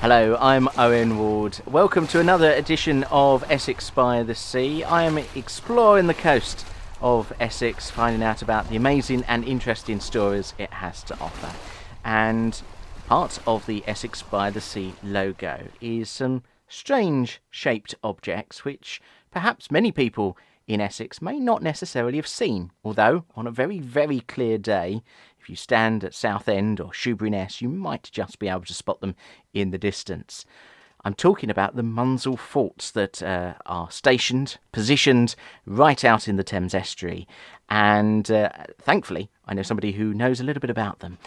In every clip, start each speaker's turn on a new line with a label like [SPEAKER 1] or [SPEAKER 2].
[SPEAKER 1] Hello, I'm Owen Ward. Welcome to another edition of Essex by the Sea. I am exploring the coast of Essex, finding out about the amazing and interesting stories it has to offer. And part of the Essex by the Sea logo is some strange shaped objects which perhaps many people in Essex may not necessarily have seen, although on a very, very clear day, if you stand at Southend or Shoebury-Ness, you might just be able to spot them in the distance. I'm talking about the Maunsell Forts that are stationed, positioned right out in the Thames Estuary. And thankfully, I know somebody who knows a little bit about them.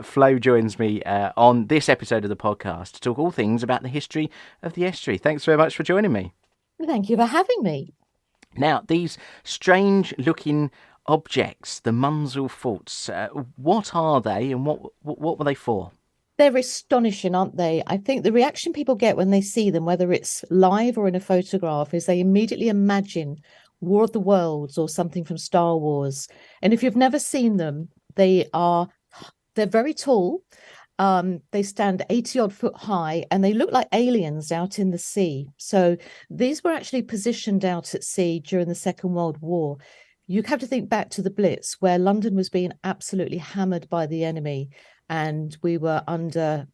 [SPEAKER 1] Flo joins me on this episode of the podcast to talk all things about the history of the estuary. Thanks very much for joining me.
[SPEAKER 2] Thank you for having me.
[SPEAKER 1] Now, these strange-looking objects, the Maunsell Forts, what are they and what were they for?
[SPEAKER 2] They're astonishing, aren't they? I think the reaction people get when they see them, whether it's live or in a photograph, is they immediately imagine War of the Worlds or something from Star Wars. And if you've never seen them, they're very tall. They stand 80 odd foot high and they look like aliens out in the sea. So these were actually positioned out at sea during the Second World War. You have to think back to the Blitz, where London was being absolutely hammered by the enemy, and we were under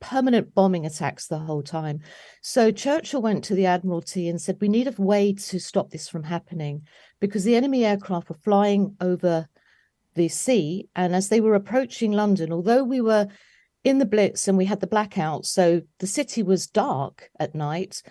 [SPEAKER 2] permanent bombing attacks the whole time. So Churchill went to the Admiralty and said, we need a way to stop this from happening, because the enemy aircraft were flying over the sea, and as they were approaching London, although we were in the Blitz and we had the blackout, so the city was dark at night,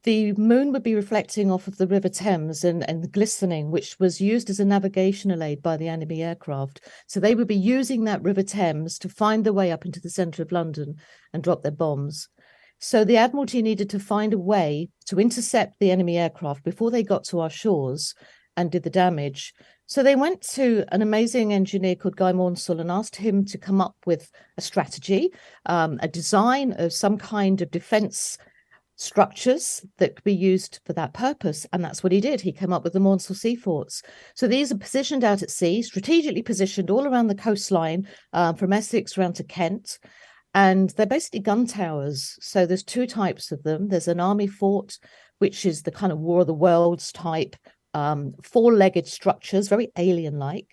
[SPEAKER 2] the moon would be reflecting off of the River Thames and glistening, which was used as a navigational aid by the enemy aircraft. So they would be using that River Thames to find their way up into the centre of London and drop their bombs. So the Admiralty needed to find a way to intercept the enemy aircraft before they got to our shores and did the damage. So they went to an amazing engineer called Guy Maunsell and asked him to come up with a strategy, a design of some kind of defence structures that could be used for that purpose. And that's what he did. He came up with the Maunsell Sea Forts. So these are positioned out at sea, strategically positioned all around the coastline, from Essex around to Kent. And they're basically gun towers. So there's two types of them. There's an army fort, which is the kind of War of the Worlds type, four-legged structures, very alien-like,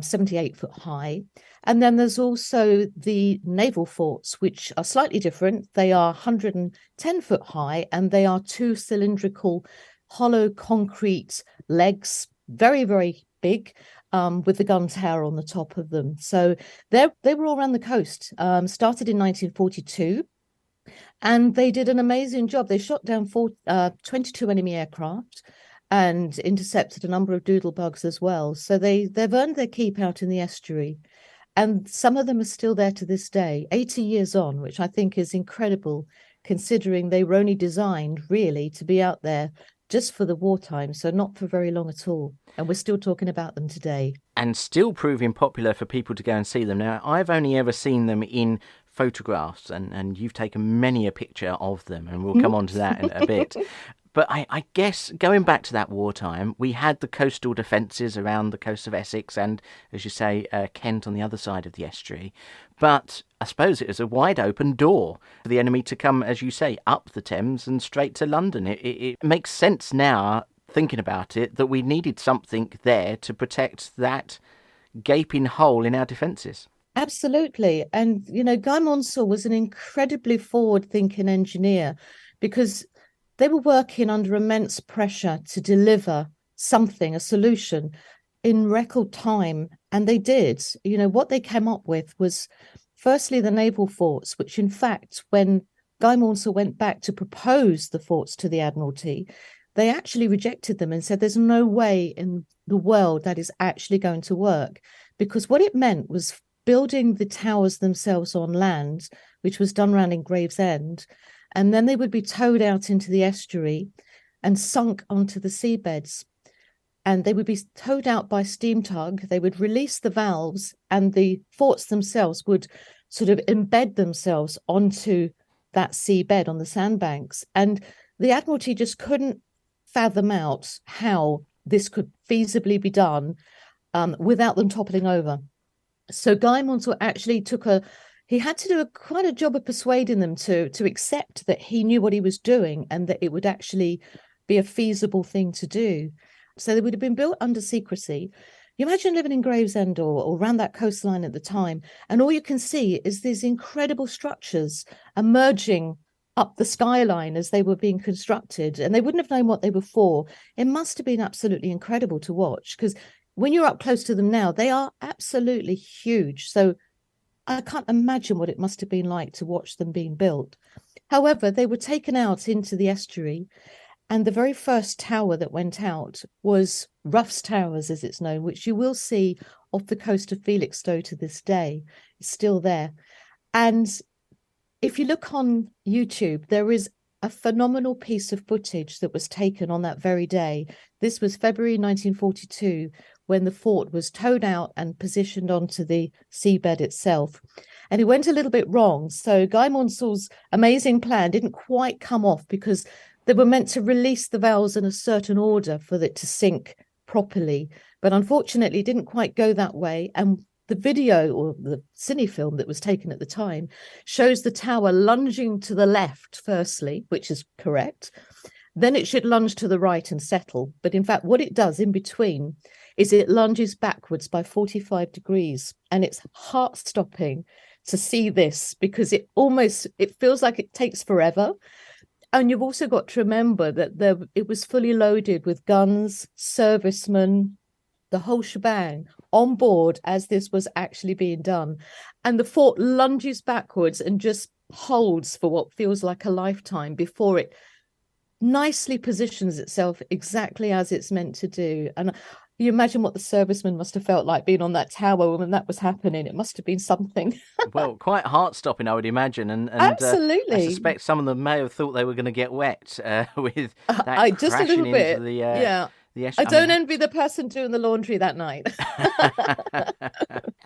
[SPEAKER 2] 78 foot high. And then there's also the naval forts, which are slightly different. They are 110 foot high, and they are two cylindrical, hollow concrete legs, very, very big, with the gun tower on the top of them. So they were all around the coast, started in 1942. And they did an amazing job. They shot down 22 enemy aircraft and intercepted a number of doodlebugs as well. So they've earned their keep out in the estuary. And some of them are still there to this day, 80 years on, which I think is incredible, considering they were only designed really to be out there just for the wartime, so not for very long at all. And we're still talking about them today.
[SPEAKER 1] And still proving popular for people to go and see them. Now, I've only ever seen them in photographs, and you've taken many a picture of them, and we'll come on to that in a bit. But I guess going back to that wartime, we had the coastal defences around the coast of Essex and, as you say, Kent on the other side of the estuary. But I suppose it was a wide open door for the enemy to come, as you say, up the Thames and straight to London. It makes sense now, thinking about it, that we needed something there to protect that gaping hole in our defences.
[SPEAKER 2] Absolutely. And, Guy Maunsell was an incredibly forward-thinking engineer, because they were working under immense pressure to deliver something, a solution, in record time. And they did. What they came up with was, firstly, the naval forts, which, in fact, when Guy Maunsell went back to propose the forts to the Admiralty, they actually rejected them and said there's no way in the world that is actually going to work. Because what it meant was building the towers themselves on land, which was done around in Gravesend, and then they would be towed out into the estuary and sunk onto the seabeds. And they would be towed out by steam tug. They would release the valves, and the forts themselves would sort of embed themselves onto that seabed on the sandbanks. And the Admiralty just couldn't fathom out how this could feasibly be done without them toppling over. So Guy Maunsell actually took a he had to do quite a job of persuading them to accept that he knew what he was doing and that it would actually be a feasible thing to do. So they would have been built under secrecy. You imagine living in Gravesend or around that coastline at the time, and all you can see is these incredible structures emerging up the skyline as they were being constructed, and they wouldn't have known what they were for. It must have been absolutely incredible to watch, because when you're up close to them now, they are absolutely huge. So I can't imagine what it must have been like to watch them being built. However, they were taken out into the estuary, and the very first tower that went out was Ruff's Towers, as it's known, which you will see off the coast of Felixstowe to this day. It's still there. And if you look on YouTube, there is a phenomenal piece of footage that was taken on that very day. This was February 1942, when the fort was towed out and positioned onto the seabed itself. And it went a little bit wrong. So Guy Maunsell's amazing plan didn't quite come off, because they were meant to release the valves in a certain order for it to sink properly. But unfortunately, it didn't quite go that way. And the video, or the cine film that was taken at the time, shows the tower lunging to the left, firstly, which is correct. Then it should lunge to the right and settle. But in fact, what it does in between is it lunges backwards by 45 degrees. And it's heart-stopping to see this, because it feels like it takes forever. And you've also got to remember that it was fully loaded with guns, servicemen, the whole shebang on board as this was actually being done. And the fort lunges backwards and just holds for what feels like a lifetime before it nicely positions itself exactly as it's meant to do. And you imagine what the servicemen must have felt like being on that tower when that was happening. It must have been something.
[SPEAKER 1] Well, quite heart-stopping, I would imagine. And
[SPEAKER 2] Absolutely.
[SPEAKER 1] I suspect some of them may have thought they were going to get wet with that
[SPEAKER 2] just a
[SPEAKER 1] crashing
[SPEAKER 2] little bit.
[SPEAKER 1] into the
[SPEAKER 2] Yeah. I don't envy the person doing the laundry that night.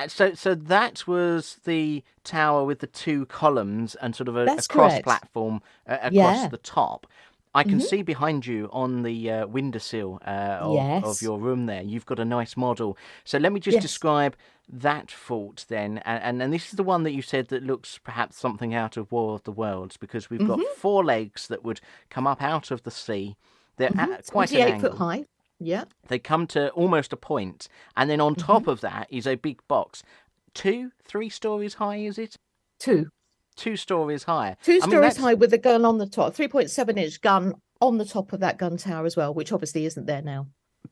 [SPEAKER 1] So that was the tower with the two columns and sort of a cross
[SPEAKER 2] correct.
[SPEAKER 1] platform across the top. I can see behind you on the windowsill of your room there, you've got a nice model. So let me just describe that fort then. And this is the one that you said that looks perhaps something out of War of the Worlds, because we've got four legs that would come up out of the sea. They're at quite an angle.
[SPEAKER 2] 28 foot high. Yeah.
[SPEAKER 1] They come to almost a point, and then on top of that is a big box. 3 stories high, is it?
[SPEAKER 2] 2
[SPEAKER 1] stories high.
[SPEAKER 2] 2 stories high with a gun on the top, 3.7-inch gun on the top of that gun tower as well, which obviously isn't there now.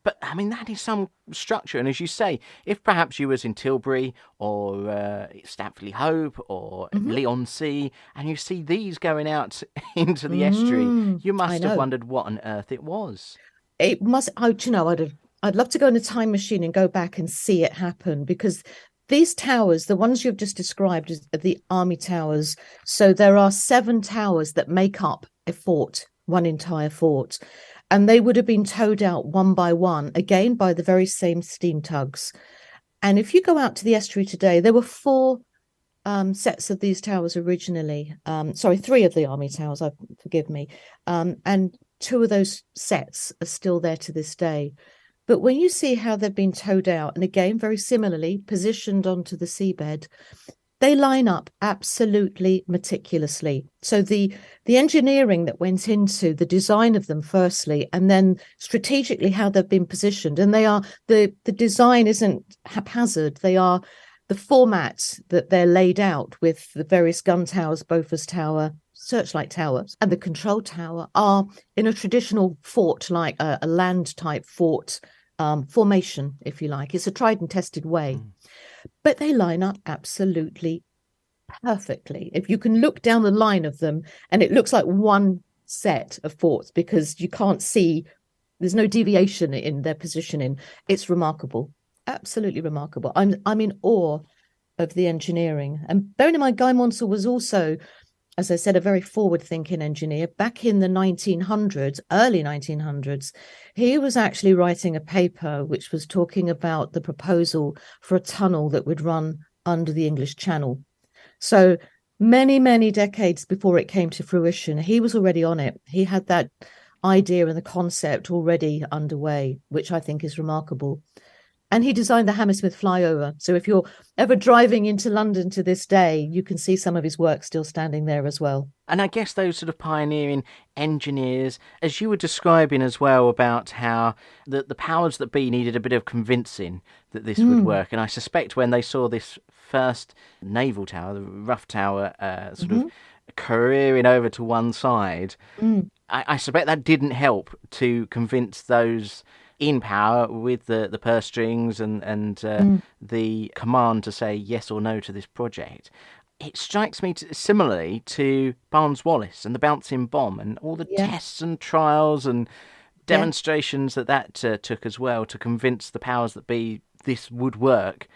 [SPEAKER 1] But, I mean, that is some structure. And as you say, if perhaps you was in Tilbury or Stamford Hope or Leigh-on-Sea, and you see these going out into the estuary, you must have wondered what on earth it was.
[SPEAKER 2] It must. I'd love to go in a time machine and go back and see it happen, because these towers, the ones you've just described, are the army towers. So there are 7 towers that make up a fort, one entire fort. And they would have been towed out one by one, again, by the very same steam tugs. And if you go out to the estuary today, there were 4 sets of these towers originally. 3 of the army towers, forgive me. And 2 of those sets are still there to this day. But when you see how they've been towed out, and again, very similarly positioned onto the seabed, they line up absolutely meticulously. So the engineering that went into the design of them, firstly, and then strategically how they've been positioned, and they are the design isn't haphazard. They are the format that they're laid out with the various gun towers, Beaufort Tower, Searchlight Tower, and the control tower are in a traditional fort, like a land type fort formation, if you like. It's a tried and tested way, but they line up absolutely perfectly. If you can look down the line of them, and it looks like one set of forts, because you can't see, there's no deviation in their positioning. It's remarkable, absolutely remarkable. I'm in awe of the engineering. And bearing in mind, Guy Maunsell was also, as I said, a very forward-thinking engineer. Back in the 1900s, early 1900s, he was actually writing a paper which was talking about the proposal for a tunnel that would run under the English Channel. So many, many decades before it came to fruition, he was already on it. He had that idea and the concept already underway, which I think is remarkable. And he designed the Hammersmith flyover. So if you're ever driving into London to this day, you can see some of his work still standing there as well.
[SPEAKER 1] And I guess those sort of pioneering engineers, as you were describing as well, about how the powers that be needed a bit of convincing that this would work. And I suspect when they saw this first naval tower, the rough tower, sort of careering over to one side, I suspect that didn't help to convince those in power with the purse strings and the command to say yes or no to this project. It strikes me similarly to Barnes-Wallis and the bouncing bomb and all the tests and trials and demonstrations that took as well to convince the powers that be this would work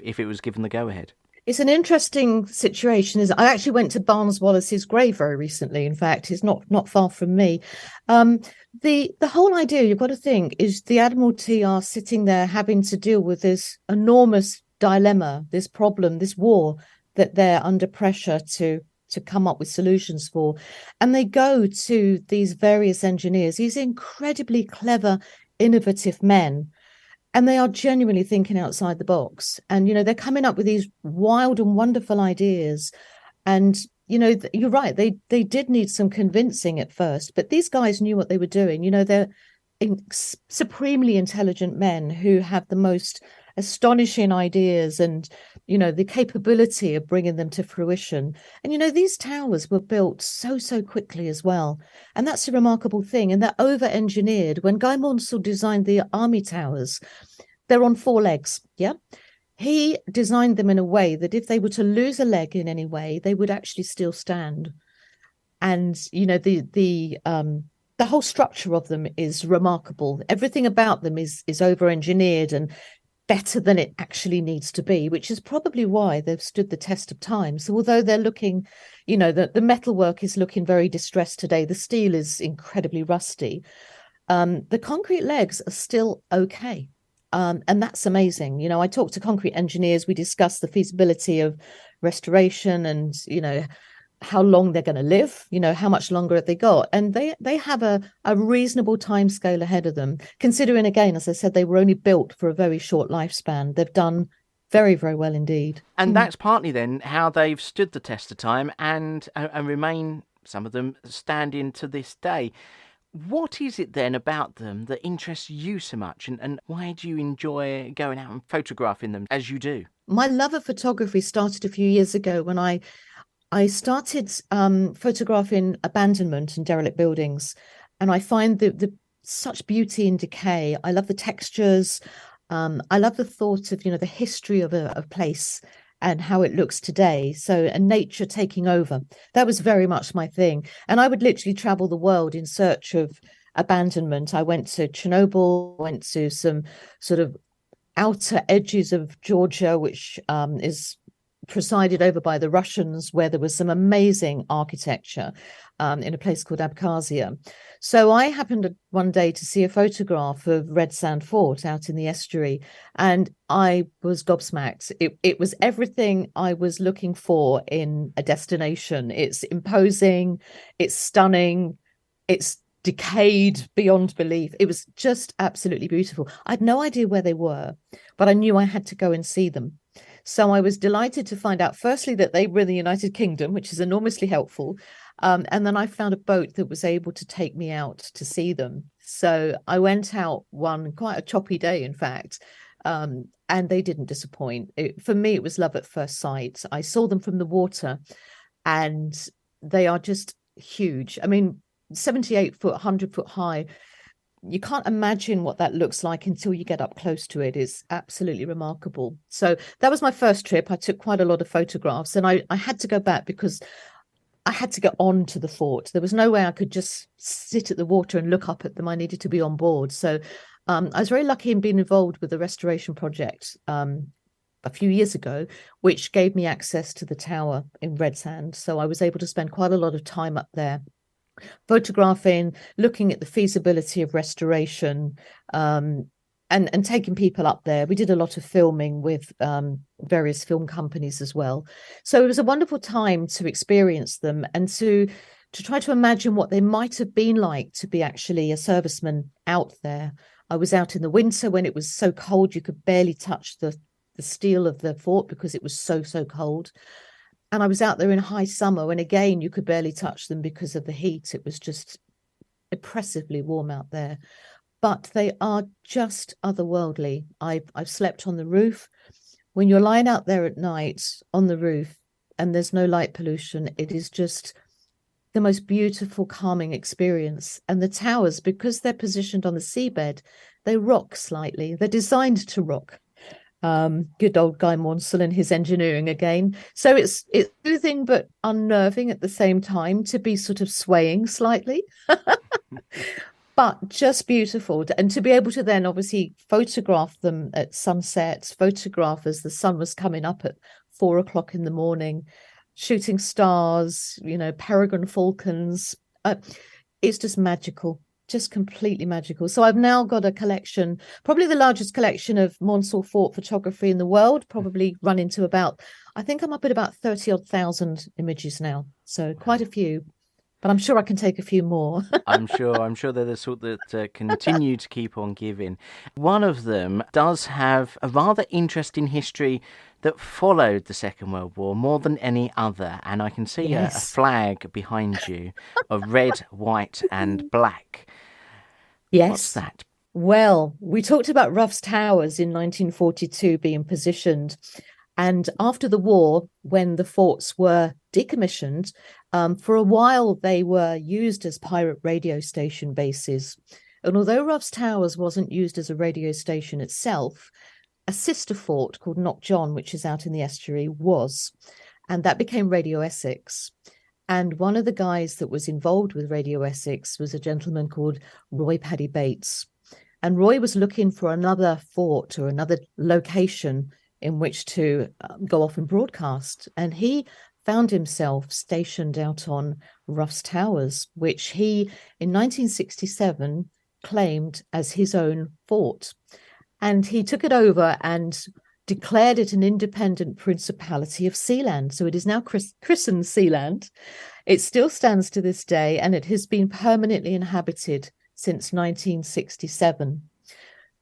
[SPEAKER 1] if it was given the go-ahead.
[SPEAKER 2] It's an interesting situation. I actually went to Barnes-Wallis's grave very recently. In fact, it's not far from me. The whole idea, you've got to think, is the Admiralty are sitting there having to deal with this enormous dilemma, this problem, this war that they're under pressure to come up with solutions for. And they go to these various engineers, these incredibly clever, innovative men, and they are genuinely thinking outside the box. And, they're coming up with these wild and wonderful ideas. And, you're right, they did need some convincing at first, but these guys knew what they were doing. They're supremely intelligent men who have the most astonishing ideas and the capability of bringing them to fruition. And these towers were built so quickly as well, and that's a remarkable thing. And they're over engineered. When Guy Maunsell designed the army towers, they're on 4 legs. He designed them in a way that if they were to lose a leg in any way, they would actually still stand. And the whole structure of them is remarkable. Everything about them is over engineered and better than it actually needs to be, which is probably why they've stood the test of time. So although they're looking, the metalwork is looking very distressed today, the steel is incredibly rusty, the concrete legs are still okay. And that's amazing. I talked to concrete engineers, we discussed the feasibility of restoration and, how long they're going to live, how much longer have they got. And they have a reasonable time scale ahead of them, considering, again, as I said, they were only built for a very short lifespan. They've done very, very well indeed.
[SPEAKER 1] And that's partly then how they've stood the test of time and remain, some of them, standing to this day. What is it then about them that interests you so much, and why do you enjoy going out and photographing them as you do?
[SPEAKER 2] My love of photography started a few years ago when I started photographing abandonment and derelict buildings, and I find the such beauty in decay. I love the textures. I love the thought of the history of a place and how it looks today. So, and nature taking over. That was very much my thing. And I would literally travel the world in search of abandonment. I went to Chernobyl, went to some sort of outer edges of Georgia, which is presided over by the Russians, where there was some amazing architecture in a place called Abkhazia. So I happened one day to see a photograph of Red Sand Fort out in the estuary, and I was gobsmacked. It was everything I was looking for in a destination. It's imposing, it's stunning, it's decayed beyond belief. It was just absolutely beautiful. I had no idea where they were, but I knew I had to go and see them. So I was delighted to find out, firstly, that they were in the United Kingdom, which is enormously helpful. And then I found a boat that was able to take me out to see them. So I went out quite a choppy day, in fact, and they didn't disappoint. For me, it was love at first sight. I saw them from the water, and they are just huge. I mean, 78 foot, 100 foot high. You can't imagine what that looks like until you get up close to it. It's absolutely remarkable. So that was my first trip. I took quite a lot of photographs, and I had to go back because I had to get on to the fort. There was no way I could just sit at the water and look up at them. I needed to be on board. So I was very lucky in being involved with the restoration project a few years ago, which gave me access to the tower in Red Sand. So I was able to spend quite a lot of time up there, photographing, looking at the feasibility of restoration, and taking people up there. We did a lot of filming with various film companies as well. So it was a wonderful time to experience them and to try to imagine what they might have been like to be actually a serviceman out there. I was out in the winter when it was so cold you could barely touch the steel of the fort because it was so cold. And I was out there in high summer when, again, you could barely touch them because of the heat. It was just oppressively warm out there. But they are just otherworldly. I've slept on the roof. When you're lying out there at night on the roof and there's no light pollution, it is just the most beautiful, calming experience. And the towers, because they're positioned on the seabed, they rock slightly. They're designed to rock. Good old Guy Maunsell and his engineering again. So it's soothing but unnerving at the same time to be sort of swaying slightly. But just beautiful. And to be able to then obviously photograph them at sunset, photograph as the sun was coming up at 4 o'clock in the morning, shooting stars, peregrine falcons. It's just magical, just completely magical. So I've now got a collection, probably the largest collection of Maunsell Fort photography in the world, probably run into about, I think I'm up at about 30,000 images now. So quite a few. But I'm sure I can take a few more.
[SPEAKER 1] I'm sure they're the sort that continue to keep on giving. One of them does have a rather interesting history that followed the Second World War more than any other. And I can see a flag behind you of red, white and black.
[SPEAKER 2] Yes.
[SPEAKER 1] What's that?
[SPEAKER 2] Well, we talked about Ruff's Towers in 1942 being positioned. And after the war, when the forts were decommissioned, for a while they were used as pirate radio station bases. And although Ruff's Towers wasn't used as a radio station itself, a sister fort called Knockjohn, which is out in the estuary, was. And that became Radio Essex. And one of the guys that was involved with Radio Essex was a gentleman called Roy Paddy Bates. And Roy was looking for another fort or another location in which to go off and broadcast. And he found himself stationed out on Ruff's Towers, which he, in 1967, claimed as his own fort. And he took it over and declared it an independent Principality of Sealand. So it is now christened Sealand. It still stands to this day, and it has been permanently inhabited since 1967.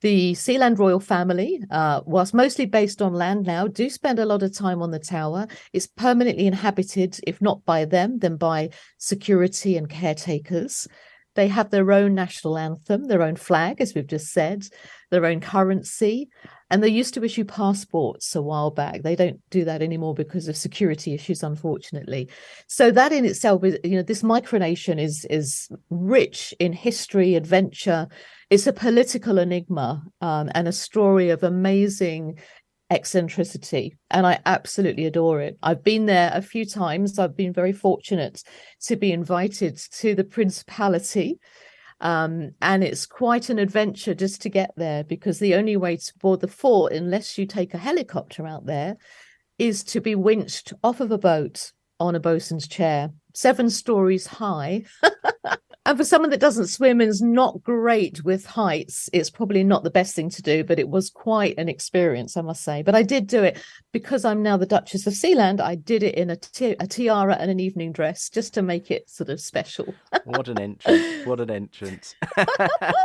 [SPEAKER 2] The Sealand royal family, whilst mostly based on land now, do spend a lot of time on the tower. It's permanently inhabited, if not by them, then by security and caretakers. They have their own national anthem, their own flag, as we've just said, their own currency. And they used to issue passports a while back. They don't do that anymore because of security issues, unfortunately. So that in itself is, this micronation is rich in history, adventure. It's a political enigma and a story of amazing eccentricity. And I absolutely adore it. I've been there a few times. I've been very fortunate to be invited to the Principality. And it's quite an adventure just to get there, because the only way to board the fort, unless you take a helicopter out there, is to be winched off of a boat on a bosun's chair, 7 stories high. And for someone that doesn't swim and is not great with heights, it's probably not the best thing to do, but it was quite an experience, I must say. But I did do it because I'm now the Duchess of Sealand. I did it in a tiara and an evening dress just to make it sort of special.
[SPEAKER 1] What an entrance. What an entrance. And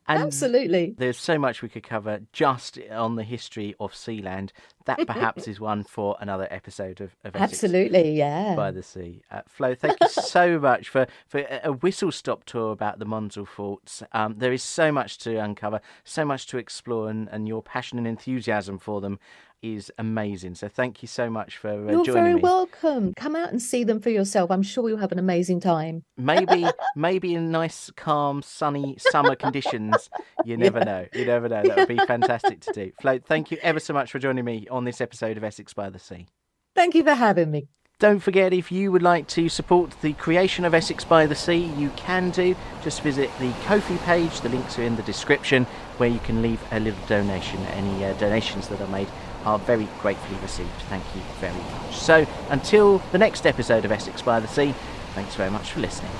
[SPEAKER 2] absolutely.
[SPEAKER 1] There's so much we could cover just on the history of Sealand. That perhaps is one for another episode of Essex
[SPEAKER 2] absolutely, yeah.
[SPEAKER 1] by the Sea. Flo, thank you so much for a whistle-stop tour about the Maunsell Forts. There is so much to uncover, so much to explore, and your passion and enthusiasm for them is amazing. So thank you so much for joining me.
[SPEAKER 2] You're very welcome. Come out and see them for yourself. I'm sure you'll have an amazing time. Maybe in nice, calm, sunny summer conditions. You never know. You never know. That would be fantastic to do. Flo, thank you ever so much for joining me on this episode of Essex by the Sea. Thank you for having me.
[SPEAKER 1] Don't forget, if you would like to support the creation of Essex by the Sea, you can do. Just visit the Ko-fi page. The links are in the description, where you can leave a little donation. Any donations that are made are very gratefully received. Thank you very much. So until the next episode of Essex by the Sea, thanks very much for listening.